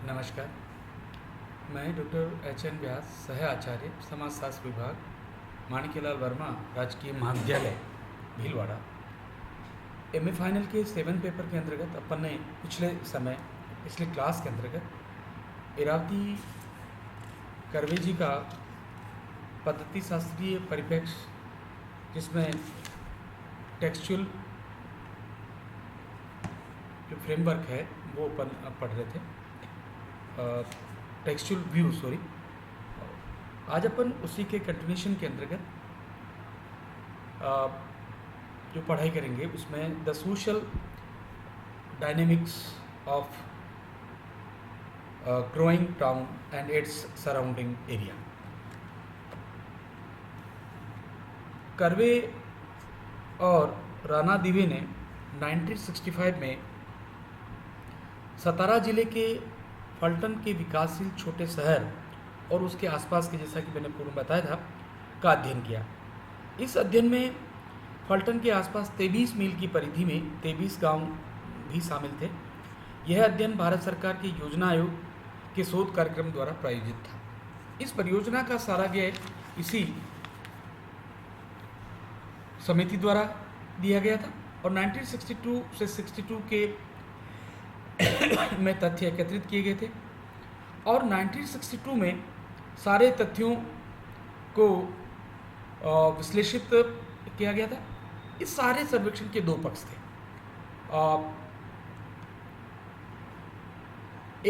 नमस्कार। मैं doctor H N व्यास, सह आचार्य समाजशास्त्र विभाग, माणिक्यलाल वर्मा राजकीय महाविद्यालय भीलवाड़ा। एमए फाइनल के 7 पेपर के अंतर्गत अपन ने पिछले क्लास के अंतर्गत इरावती कर्वे जी का पद्धति शास्त्रीय परिप्रेक्ष्य, जिसमें टेक्सचुअल जो फ्रेमवर्क है वो अपन पढ़ रहे थे, टेक्सचुअल व्यू सॉरी। आज अपन उसी के कंटिन्यूशन के अंतर्गत जो पढ़ाई करेंगे उसमें the social dynamics of growing town and its surrounding area. Curve और राणा दिवे ने 1965 में सतारा जिले के फल्टन के विकासशील छोटे शहर और उसके आसपास के, जैसा कि मैंने पूर्व में बताया था, का अध्ययन किया। इस अध्ययन में फल्टन के आसपास 23 मील की परिधि में 23 गांव भी शामिल थे। यह अध्ययन भारत सरकार के योजना आयोग के शोध कार्यक्रम द्वारा प्रायोजित था। इस परियोजना का सारा व्यय इसी समिति द्वारा दिया गया था और 1962 से 62 के में तथ्य एकत्रित किए गए थे और 1962 में सारे तथ्यों को विश्लेषित किया गया था। इस सारे सर्वेक्षण के दो पक्ष थे।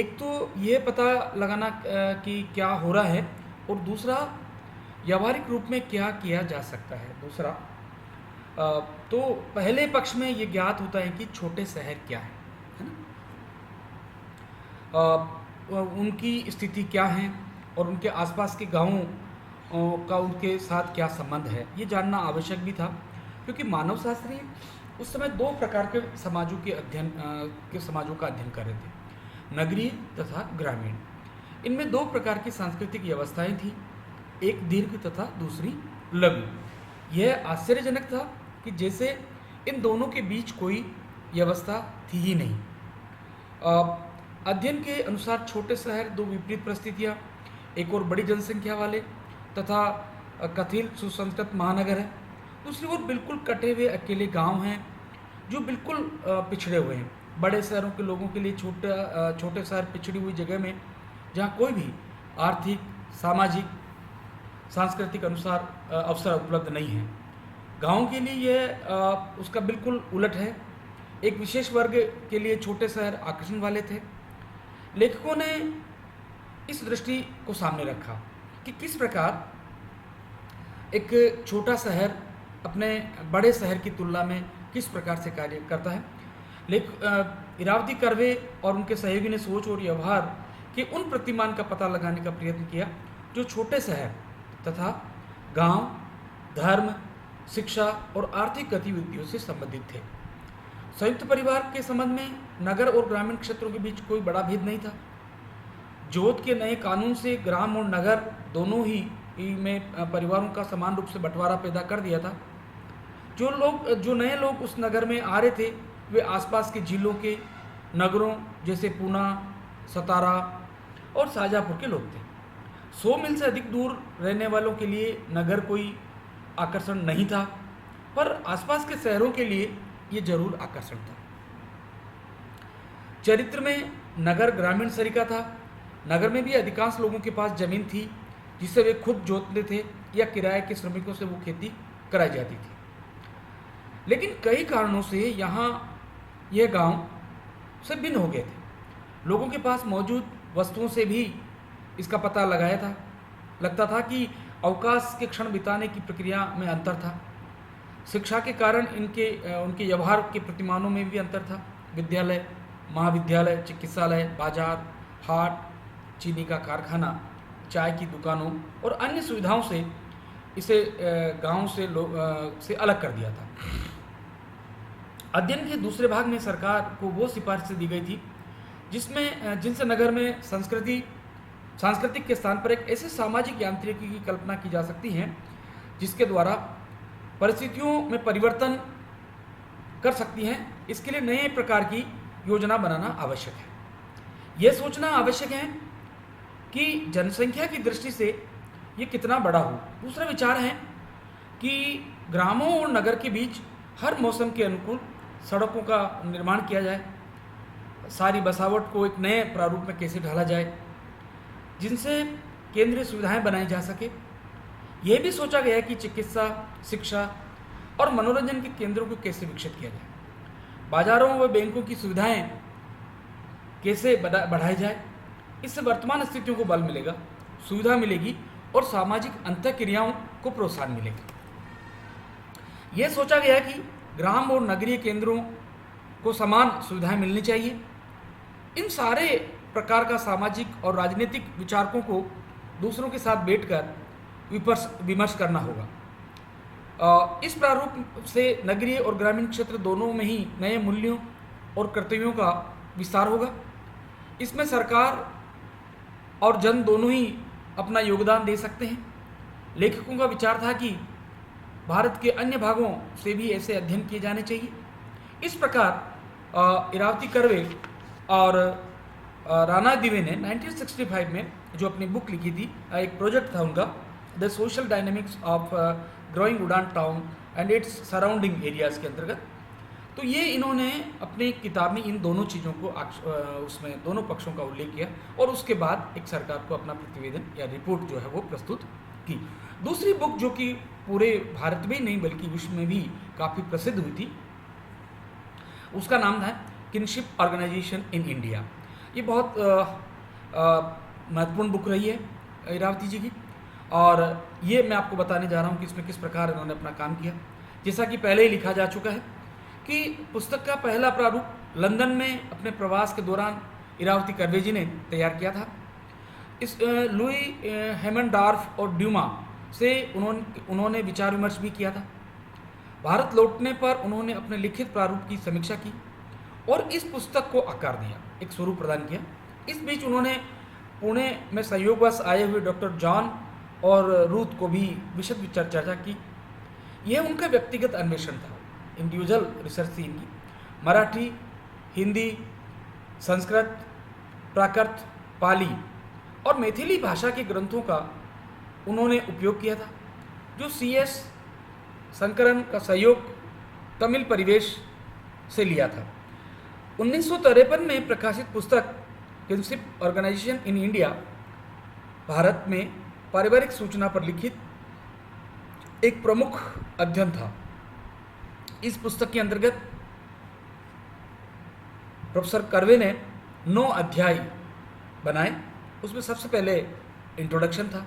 एक तो ये पता लगाना कि क्या हो रहा है और दूसरा व्यावहारिक रूप में क्या किया जा सकता है। दूसरा तो पहले पक्ष में ये ज्ञात होता है कि छोटे शहर क्या है ना, उनकी स्थिति क्या है और उनके आसपास के गांवों का उनके साथ क्या संबंध है, ये जानना आवश्यक भी था, क्योंकि मानवशास्त्री उस समय दो प्रकार के समाजों का अध्ययन कर रहे थे, नगरीय तथा ग्रामीण। इनमें दो प्रकार की सांस्कृतिक व्यवस्थाएं थी, एक दीर्घ तथा दूसरी लघु। यह आश्चर्यजनक था कि जैसे इन दोनों के बीच कोई व्यवस्था थी ही नहीं। अध्ययन के अनुसार छोटे शहर दो विपरीत परिस्थितियाँ, एक और बड़ी जनसंख्या वाले तथा कथित सुसंस्कृत महानगर है, दूसरी ओर बिल्कुल कटे हुए अकेले गांव हैं जो बिल्कुल पिछड़े हुए हैं। बड़े शहरों के लोगों के लिए छोटे शहर पिछड़ी हुई जगह में, जहां कोई भी आर्थिक, सामाजिक, सांस्कृतिक अवसर उपलब्ध नहीं है। गाँव के लिए यह उसका बिल्कुल उलट है। एक विशेष वर्ग के लिए छोटे शहर आकर्षण वाले थे। लेखकों ने इस दृष्टि को सामने रखा कि किस प्रकार एक छोटा शहर अपने बड़े शहर की तुलना में किस प्रकार से कार्य करता है। इरावती कर्वे और उनके सहयोगी ने सोच और व्यवहार के उन प्रतिमान का पता लगाने का प्रयत्न किया जो छोटे शहर तथा गांव, धर्म, शिक्षा और आर्थिक गतिविधियों से संबंधित थे। संयुक्त परिवार के संबंध में नगर और ग्रामीण क्षेत्रों के बीच कोई बड़ा भेद नहीं था। जोत के नए कानून से ग्राम और नगर दोनों ही में परिवारों का समान रूप से बंटवारा पैदा कर दिया था। जो नए लोग उस नगर में आ रहे थे वे आसपास के जिलों के नगरों जैसे पूना, सतारा और शाहजहाँपुर के लोग थे। 100 मील से अधिक दूर रहने वालों के लिए नगर कोई आकर्षण नहीं था, पर आसपास के शहरों के लिए ये जरूर आकर्षण था। चरित्र में नगर ग्रामीण सरीका था। नगर में भी अधिकांश लोगों के पास जमीन थी जिससे वे खुद जोतते थे या किराए के श्रमिकों से वो खेती कराई जाती थी। लेकिन कई कारणों से यहाँ यह गांव से भिन्न हो गए थे। लोगों के पास मौजूद वस्तुओं से भी इसका पता लगाया था। लगता था कि अवकाश के क्षण बिताने की प्रक्रिया में अंतर था। शिक्षा के कारण उनके व्यवहार के प्रतिमानों में भी अंतर था। विद्यालय, महाविद्यालय, चिकित्सालय, बाजार, हाट, चीनी का कारखाना, चाय की दुकानों और अन्य सुविधाओं से इसे गांव से अलग कर दिया था। अध्ययन के दूसरे भाग में सरकार को वो सिफारिशें दी गई थी जिनसे नगर में सांस्कृतिक के स्थान पर एक ऐसे सामाजिक यांत्रिकी की कल्पना की जा सकती है जिसके द्वारा परिस्थितियों में परिवर्तन कर सकती हैं। इसके लिए नए प्रकार की योजना बनाना आवश्यक है। यह सोचना आवश्यक है कि जनसंख्या की दृष्टि से ये कितना बड़ा हो। दूसरा विचार है कि ग्रामों और नगर के बीच हर मौसम के अनुकूल सड़कों का निर्माण किया जाए, सारी बसावट को एक नए प्रारूप में कैसे ढाला जाए जिनसे केंद्रीय सुविधाएं बनाई जा सके। यह भी सोचा गया कि चिकित्सा, शिक्षा और मनोरंजन के केंद्रों को कैसे विकसित किया जाए, बाजारों व बैंकों की सुविधाएं कैसे बढ़ाई जाए। इससे वर्तमान स्थितियों को बल मिलेगा, सुविधा मिलेगी और सामाजिक अंतःक्रियाओं को प्रोत्साहन मिलेगा। यह सोचा गया कि ग्राम और नगरीय केंद्रों को समान सुविधाएं मिलनी चाहिए। इन सारे प्रकार का सामाजिक और राजनीतिक विचारकों को दूसरों के साथ बैठकर विमर्श करना होगा। इस प्रारूप से नगरीय और ग्रामीण क्षेत्र दोनों में ही नए मूल्यों और कर्तव्यों का विस्तार होगा। इसमें सरकार और जन दोनों ही अपना योगदान दे सकते हैं। लेखकों का विचार था कि भारत के अन्य भागों से भी ऐसे अध्ययन किए जाने चाहिए। इस प्रकार इरावती कर्वे और राणा दिवे ने 1965 में जो अपनी बुक लिखी थी, एक प्रोजेक्ट था उनका, the social dynamics of growing उडान town and its surrounding areas के अंतर्गत। तो ये इन्होंने अपनी किताब में इन दोनों चीज़ों को उसमें दोनों पक्षों का उल्लेख किया और उसके बाद एक सरकार को अपना प्रतिवेदन या रिपोर्ट जो है वो प्रस्तुत की। दूसरी बुक जो कि पूरे भारत में नहीं बल्कि विश्व में भी काफ़ी प्रसिद्ध हुई थी, उसका नाम था किनशिप ऑर्गेनाइजेशन इन इंडिया। ये बहुत महत्वपूर्ण बुक रही है इरावती जी की, और ये मैं आपको बताने जा रहा हूँ कि इसमें किस प्रकार इन्होंने अपना काम किया। जैसा कि पहले ही लिखा जा चुका है कि पुस्तक का पहला प्रारूप लंदन में अपने प्रवास के दौरान इरावती कर्वे जी ने तैयार किया था। इस लुई हेमनडॉर्फ और ड्यूमा से उन्होंने विचार विमर्श भी किया था। भारत लौटने पर उन्होंने अपने लिखित प्रारूप की समीक्षा की और इस पुस्तक को आकार दिया, एक स्वरूप प्रदान किया। इस बीच उन्होंने पुणे में सहयोगवश आए हुए डॉक्टर जॉन और रूथ को भी विशद चर्चा की। यह उनका व्यक्तिगत अन्वेषण था, इंडिविजुअल रिसर्च थी इनकी। मराठी, हिंदी, संस्कृत, प्राकृत, पाली और मैथिली भाषा के ग्रंथों का उन्होंने उपयोग किया था, जो CS शंकरन का सहयोग तमिल परिवेश से लिया था। 1953 में प्रकाशित पुस्तक kinship organisation in India Bharat में पारिवारिक सूचना पर लिखित एक प्रमुख अध्ययन था। इस पुस्तक के अंतर्गत प्रोफेसर कर्वे ने 9 अध्याय बनाए। उसमें सबसे पहले इंट्रोडक्शन था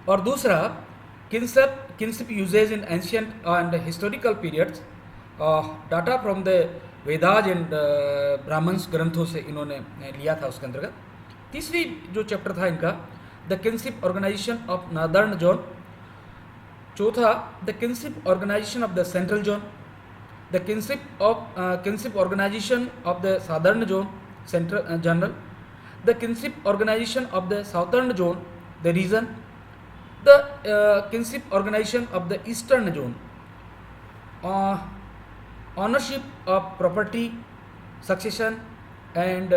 और दूसरा kinship usages in ancient and historical periods, data from the Vedas and Brahmanas ग्रंथों से इन्होंने लिया था उसके अंतर्गत। तीसरी जो चैप्टर था इनका, the kinship organisation of northern zone. चौथा, the kinship organisation of the central zone, the kinship organisation of the southern zone central general, the kinship organisation of the southern zone the region, the kinship organisation of the eastern zone, ownership of property, succession and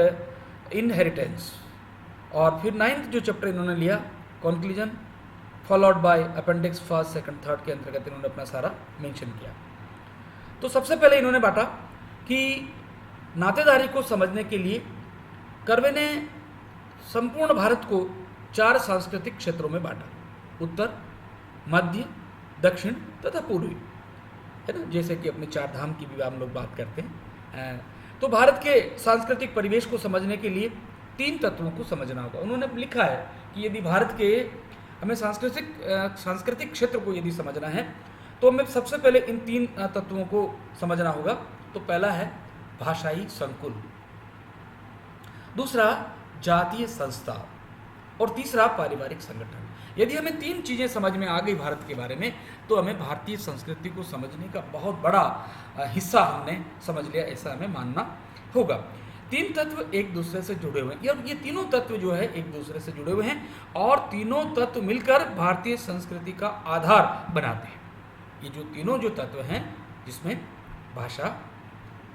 inheritance. और फिर 9th जो chapter इन्होंने लिया, conclusion, followed by appendix 1st, 2nd, 3rd के अंतर्गत इन्होंने अपना सारा मेंशन किया। तो सबसे पहले इन्होंने बांटा कि नातेदारी को समझने के लिए कर्वे ने संपूर्ण भारत को 4 सांस्कृतिक क्षेत्रों में बांटा, उत्तर, मध्य, दक्षिण तथा पूर्वी, है ना, जैसे कि अपने 4 धाम की भी हम लोग बात करते हैं। तो भारत के सांस्कृतिक परिवेश को समझने के लिए 3 तत्वों को समझना होगा। उन्होंने लिखा है कि यदि भारत के हमें सांस्कृतिक क्षेत्र को यदि समझना है तो हमें सबसे पहले इन 3 तत्वों को समझना होगा। तो पहला है भाषाई संकुल, दूसरा जातीय संस्था और तीसरा पारिवारिक संगठन। यदि हमें 3 चीज़ें समझ में आ गई भारत के बारे में तो हमें भारतीय संस्कृति को समझने का बहुत बड़ा हिस्सा हमने समझ लिया, ऐसा हमें मानना होगा। 3 तत्व एक दूसरे से जुड़े हुए हैं, ये तीनों तत्व जो है एक दूसरे से जुड़े हुए हैं और तीनों तत्व मिलकर भारतीय संस्कृति का आधार बनाते हैं। ये जो तीनों जो तत्व हैं, जिसमें भाषा,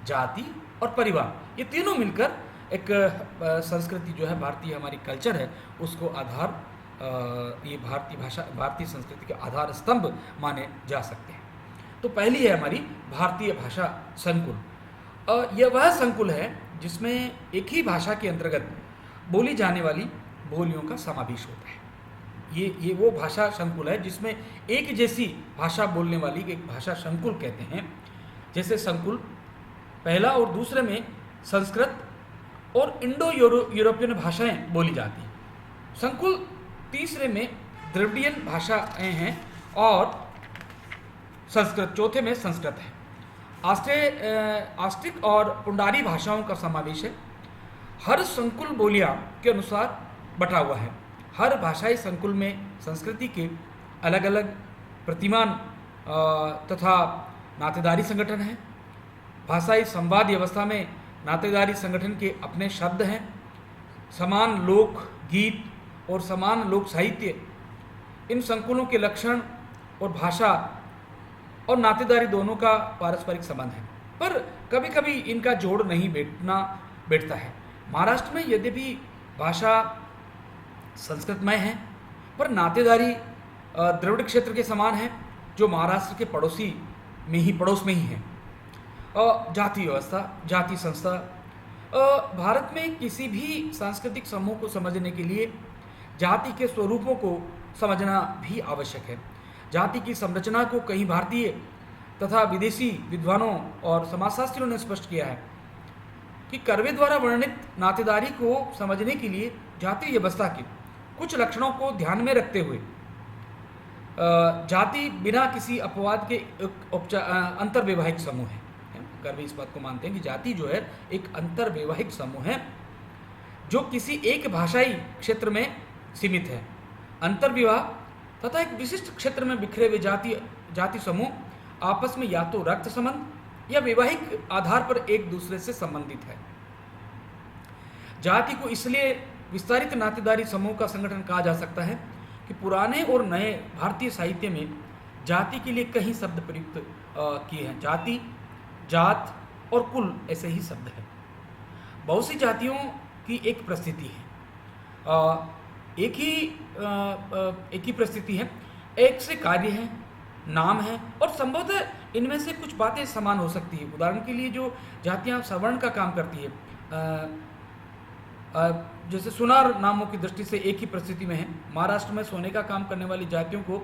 जाति और परिवार, ये तीनों मिलकर एक संस्कृति जो है, भारतीय हमारी कल्चर है, उसको आधार ये भारतीय भाषा, भारतीय संस्कृति के आधार स्तंभ माने जा सकते हैं। तो पहली है हमारी भारतीय भाषा संकुल। यह वह संकुल है जिसमें एक ही भाषा के अंतर्गत बोली जाने वाली बोलियों का समावेश होता है। ये वो भाषा संकुल है जिसमें एक जैसी भाषा बोलने वाली एक भाषा संकुल कहते हैं। जैसे संकुल पहला और दूसरे में संस्कृत और इंडो यूरोपियन भाषाएं बोली जाती हैं। संकुल तीसरे में द्रविडियन भाषाएं हैं और संस्कृत चौथे में संस्कृत है। आस्ट्रिक और पुंडारी भाषाओं का समावेश है। हर संकुल बोलियां के अनुसार बटा हुआ है। हर भाषाई संकुल में संस्कृति के अलग अलग प्रतिमान तथा नातेदारी संगठन हैं। भाषाई संवाद व्यवस्था में नातेदारी संगठन के अपने शब्द हैं। समान लोक गीत और समान लोक साहित्य, इन संकुलों के लक्षण और भाषा और नातेदारी दोनों का पारस्परिक संबंध है, पर कभी कभी इनका जोड़ नहीं बैठता है। महाराष्ट्र में यद्यपि भाषा संस्कृतमय है, पर नातेदारी द्रविड़ क्षेत्र के समान है, जो महाराष्ट्र के पड़ोस में ही है। जाति व्यवस्था, जाति संस्था, भारत में किसी भी सांस्कृतिक समूह को समझने के लिए जाति के स्वरूपों को समझना भी आवश्यक है। जाति की संरचना को कई भारतीय तथा विदेशी विद्वानों और समाजशास्त्रियों ने स्पष्ट किया है कि कर्वे द्वारा वर्णित नातेदारी को समझने के लिए जाति व्यवस्था के कुछ लक्षणों को ध्यान में रखते हुए जाति बिना किसी अपवाद के अंतर्वैवाहिक समूह है। कर्वे इस बात को मानते हैं कि जाति जो है एक अंतर्वैवाहिक समूह है जो किसी एक भाषाई क्षेत्र में सीमित है। अंतर्विवाह तथा एक विशिष्ट क्षेत्र में बिखरे हुए जाति समूह आपस में या तो रक्त संबंध या वैवाहिक आधार पर एक दूसरे से संबंधित है। जाति को इसलिए विस्तारित नातेदारी समूह का संगठन कहा जा सकता है कि पुराने और नए भारतीय साहित्य में जाति के लिए कई शब्द प्रयुक्त किए हैं। जाति, जात और कुल ऐसे ही शब्द हैं। बहुत सी जातियों की एक परिस्थिति है, एक ही परिस्थिति है, एक से कार्य है, नाम है और संभवतः इनमें से कुछ बातें समान हो सकती है। उदाहरण के लिए जो जातियां सवर्ण का काम करती है, जैसे सुनार नामों की दृष्टि से एक ही परिस्थिति में है। महाराष्ट्र में सोने का काम करने वाली जातियों को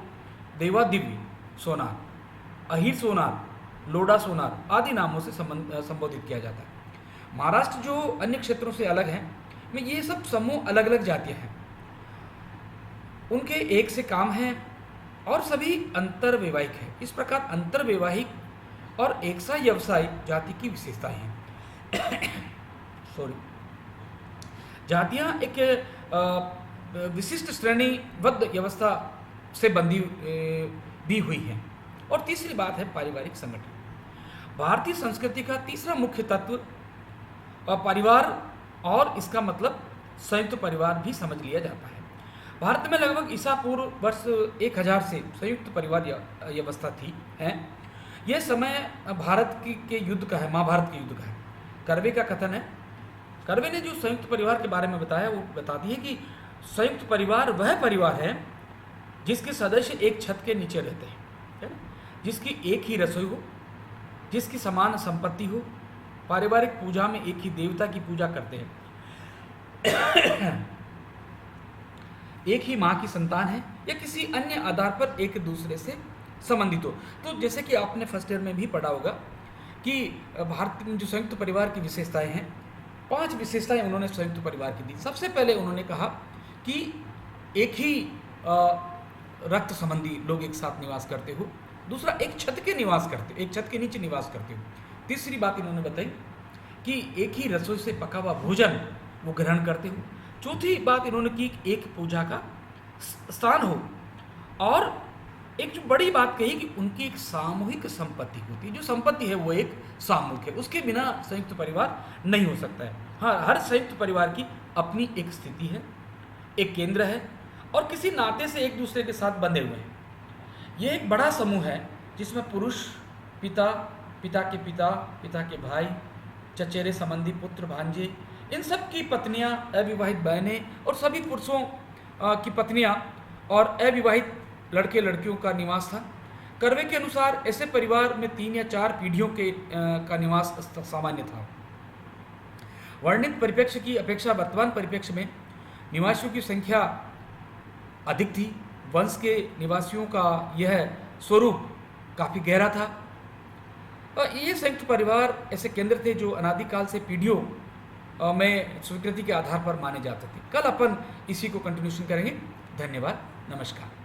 देवादिव्य सोनार, अहीर सोनार, लोडा सोनार आदि नामों से संबोधित किया जाता है। महाराष्ट्र जो अन्य क्षेत्रों से अलग है, में ये सब समूह अलग अलग जातियां हैं, उनके एक से काम हैं और सभी अंतर्वैवाहिक हैं। इस प्रकार अंतर्वैवाहिक और एक सा व्यवसाय जाति की विशेषताएं हैं। जातियां एक विशिष्ट श्रेणीबद्ध व्यवस्था से बंधी भी हुई हैं। और तीसरी बात है पारिवारिक संगठन। भारतीय संस्कृति का तीसरा मुख्य तत्व परिवार और इसका मतलब संयुक्त परिवार भी समझ लिया जाता है। भारत में लगभग ईसा पूर्व वर्ष 1000 से संयुक्त परिवार व्यवस्था थी है। यह समय भारत के युद्ध का है, महाभारत के युद्ध का है। कर्वे का कथन है, कर्वे ने जो संयुक्त परिवार के बारे में बताया वो बताती है कि संयुक्त परिवार वह परिवार है जिसके सदस्य एक छत के नीचे रहते हैं, है ना? जिसकी एक ही रसोई हो, जिसकी समान संपत्ति हो, पारिवारिक पूजा में एक ही देवता की पूजा करते हैं, एक ही माँ की संतान है या किसी अन्य आधार पर एक दूसरे से संबंधित हो। तो जैसे कि आपने फर्स्ट ईयर में भी पढ़ा होगा कि भारत में जो संयुक्त परिवार की विशेषताएं हैं, 5 विशेषताएं उन्होंने संयुक्त परिवार की दी। सबसे पहले उन्होंने कहा कि एक ही रक्त संबंधी लोग एक साथ निवास करते हो। दूसरा, एक छत के नीचे निवास करते हो। तीसरी बात इन्होंने बताई कि एक ही रसोई से पका हुआ भोजन वो ग्रहण करते हो। चौथी बात इन्होंने की एक पूजा का स्थान हो। और एक जो बड़ी बात कही कि उनकी एक सामूहिक संपत्ति होती है। जो संपत्ति है वो एक सामूहिक है, उसके बिना संयुक्त परिवार नहीं हो सकता है। हाँ, हर संयुक्त परिवार की अपनी एक स्थिति है, एक केंद्र है और किसी नाते से एक दूसरे के साथ बंधे हुए हैं। ये एक बड़ा समूह है जिसमें पुरुष, पिता, पिता के पिता, पिता के भाई, चचेरे संबंधी, पुत्र, भांजे, इन सब की पत्नियां, अविवाहित बहनें और सभी पुरुषों की पत्नियां और अविवाहित लड़के लड़कियों का निवास था। कर्वे के अनुसार ऐसे परिवार में 3 या 4 पीढ़ियों के का निवास सामान्य था। वर्णित परिप्रेक्ष्य की अपेक्षा वर्तमान परिप्रेक्ष्य में निवासियों की संख्या अधिक थी। वंश के निवासियों का यह स्वरूप काफ़ी गहरा था। ये संयुक्त परिवार ऐसे केंद्र थे जो अनादिकाल से पीढ़ियों में स्वीकृति के आधार पर माने जाते थे। कल अपन इसी को कंटिन्यूशन करेंगे। धन्यवाद, नमस्कार।